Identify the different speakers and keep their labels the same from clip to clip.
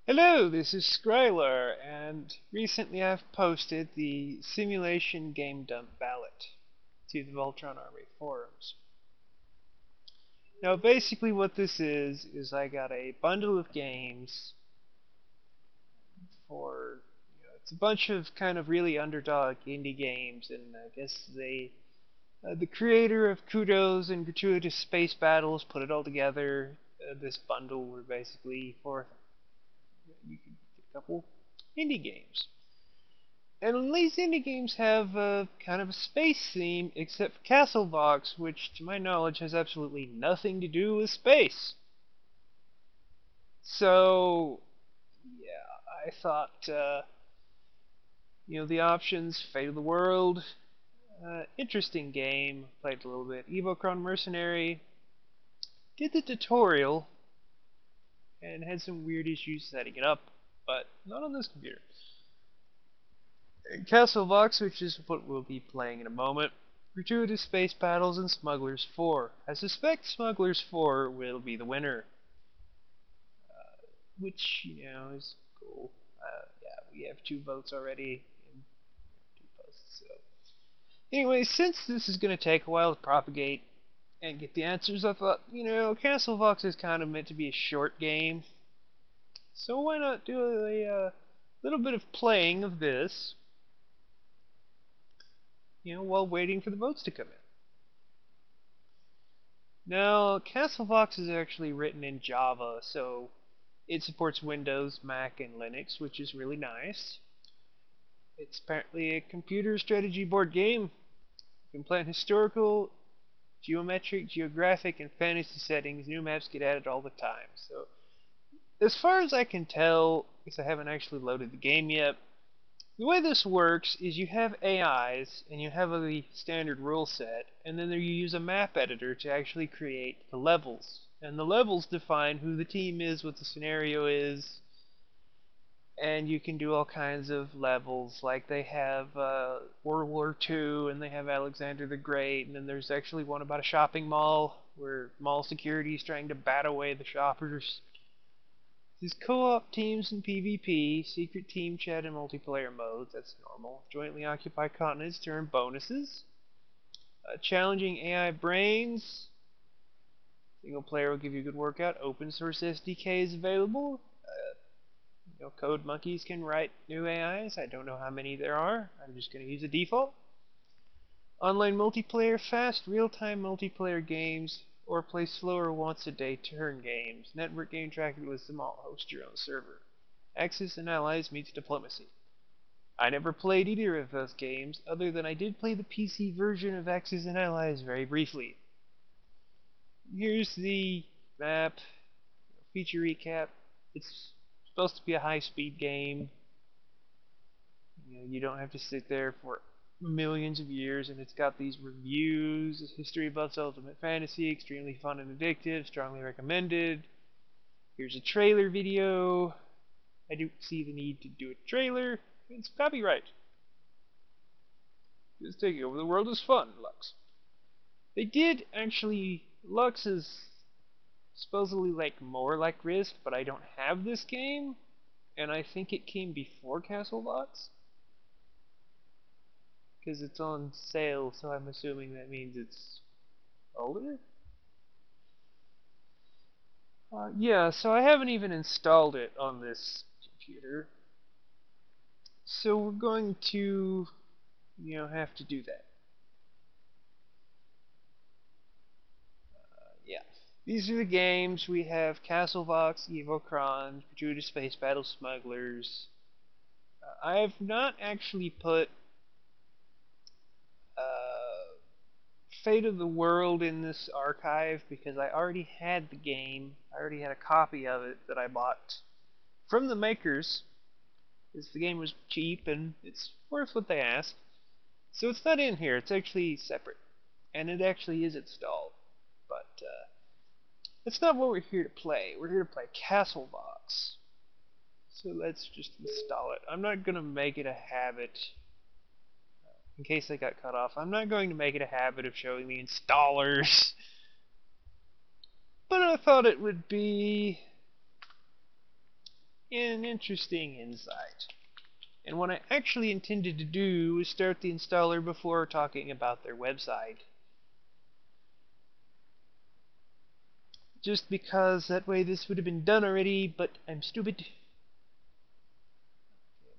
Speaker 1: Hello, this is Skrylar, and recently I've posted the simulation game dump ballot to the Voltron Army forums. Now, basically, what this is I got a bundle of games for, it's a bunch of kind of really underdog indie games, and I guess the creator of Kudos and Gratuitous Space Battles put it all together. This bundle were basically for you could get a couple indie games. And these indie games have a kind of a space theme, except for Castlebox, which, to my knowledge, has absolutely nothing to do with space. So, yeah, I thought, the options: Fate of the World, interesting game, played a little bit. Evocron Mercenary, did the tutorial, and had some weird issues setting it up, but not on this computer. Castlebox, which is what we'll be playing in a moment. Gratuitous Space Battles and Smugglers 4. I suspect Smugglers 4 will be the winner. Which, is cool. Yeah, we have 2 votes already in 2 posts. So, anyway, since this is going to take a while to propagate and get the answers, I thought, Castlebox is kind of meant to be a short game. So why not do a little bit of playing of this, while waiting for the votes to come in. Now, Castlebox is actually written in Java, so it supports Windows, Mac, and Linux, which is really nice. It's apparently a computer strategy board game. You can plan historical, geometric, geographic, and fantasy settings. New maps get added all the time. So, as far as I can tell, because I haven't actually loaded the game yet, the way this works is you have AIs, and you have a standard rule set, and then you use a map editor to actually create the levels. And the levels define who the team is, what the scenario is, and you can do all kinds of levels. Like they have World War II, and they have Alexander the Great, and then there's actually one about a shopping mall, where mall security is trying to bat away the shoppers. There's co-op teams and PvP, secret team chat and multiplayer modes, that's normal. Jointly occupied continents to earn bonuses. Challenging AI brains. Single player will give you a good workout. Open source SDK is available. Code monkeys can write new AIs. I don't know how many there are. I'm just going to use a default. Online multiplayer, fast real-time multiplayer games, or play slower once-a-day turn games. Network game tracking with them all. Host your own server. Axis and Allies meets diplomacy. I never played either of those games, other than I did play the PC version of Axis and Allies very briefly. Here's the map, feature recap. It's supposed to be a high-speed game. You don't have to sit there for millions of years, and it's got these reviews: history buffs, ultimate fantasy, extremely fun and addictive, strongly recommended. Here's a trailer video. I do see the need to do a trailer. It's copyright. Just taking over the world is fun, Lux. They did actually. Lux is supposedly more like Risk, but I don't have this game, and I think it came before Castlebox, because it's on sale, so I'm assuming that means it's older? Yeah, so I haven't even installed it on this computer. So we're going to, have to do that. Yeah. These are the games. We have Castlebox, Evocron, Gratuitous Space Battle Smugglers. I have not actually put Fate of the World in this archive because I already had the game. I already had a copy of it that I bought from the makers, because the game was cheap and it's worth what they asked. So it's not in here. It's actually separate, and it actually is installed. But that's not what we're here to play. We're here to play Castlebox. So let's just install it. I'm not gonna make it a habit. In case I got cut off, I'm not going to make it a habit of showing the installers. But I thought it would be, An interesting insight. And what I actually intended to do was start the installer before talking about their website. Just because that way this would have been done already, but I'm stupid.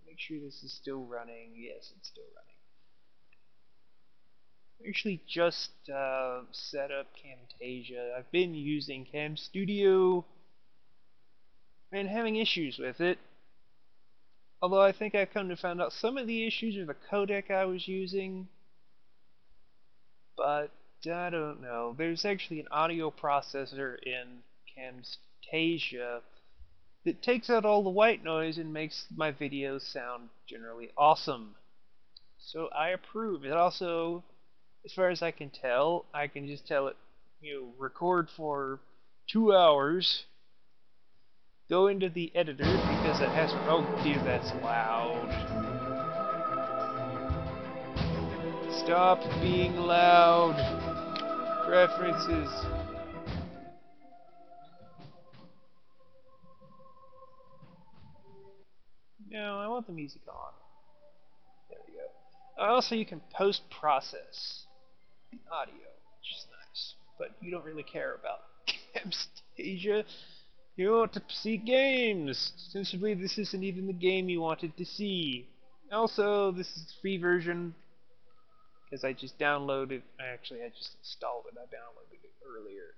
Speaker 1: Make sure this is still running. Yes, it's still running. I actually just set up Camtasia. I've been using Cam Studio and having issues with it. Although I think I've come to find out some of the issues are the codec I was using. But I don't know. There's actually an audio processor in Camtasia that takes out all the white noise and makes my videos sound generally awesome. So I approve. It also, as far as I can tell, I can just tell it, record for 2 hours, go into the editor because it has, oh dear, that's loud. Stop being loud. Preferences. No, I want the music on. There we go. Also, you can post-process the audio, which is nice. But you don't really care about Camtasia. You want to see games. Sensibly, this isn't even the game you wanted to see. Also, this is the free version because I just downloaded. Actually, I just installed it. I downloaded it earlier.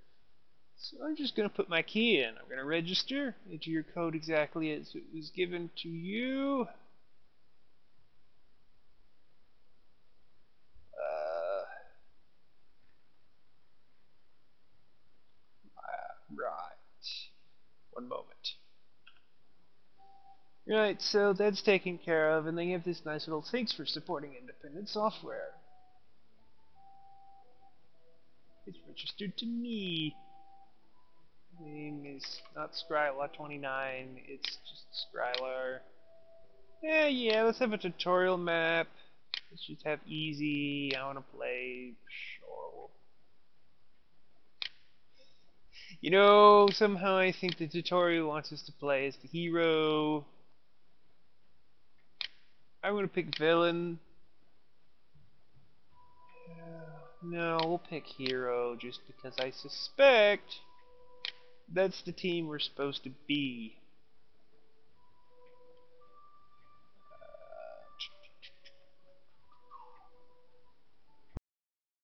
Speaker 1: So I'm just going to put my key in. I'm going to register, enter your code exactly as it was given to you. Right. One moment. Right, so that's taken care of, and they have this nice little thanks for supporting independent software. It's registered to me. Name is not Skrylar29, it's just Skrylar. Yeah, let's have a tutorial map. Let's just have easy. I want to play. Sure. Somehow I think the tutorial wants us to play as the hero. I'm going to pick villain. No, we'll pick hero just because I suspect that's the team we're supposed to be.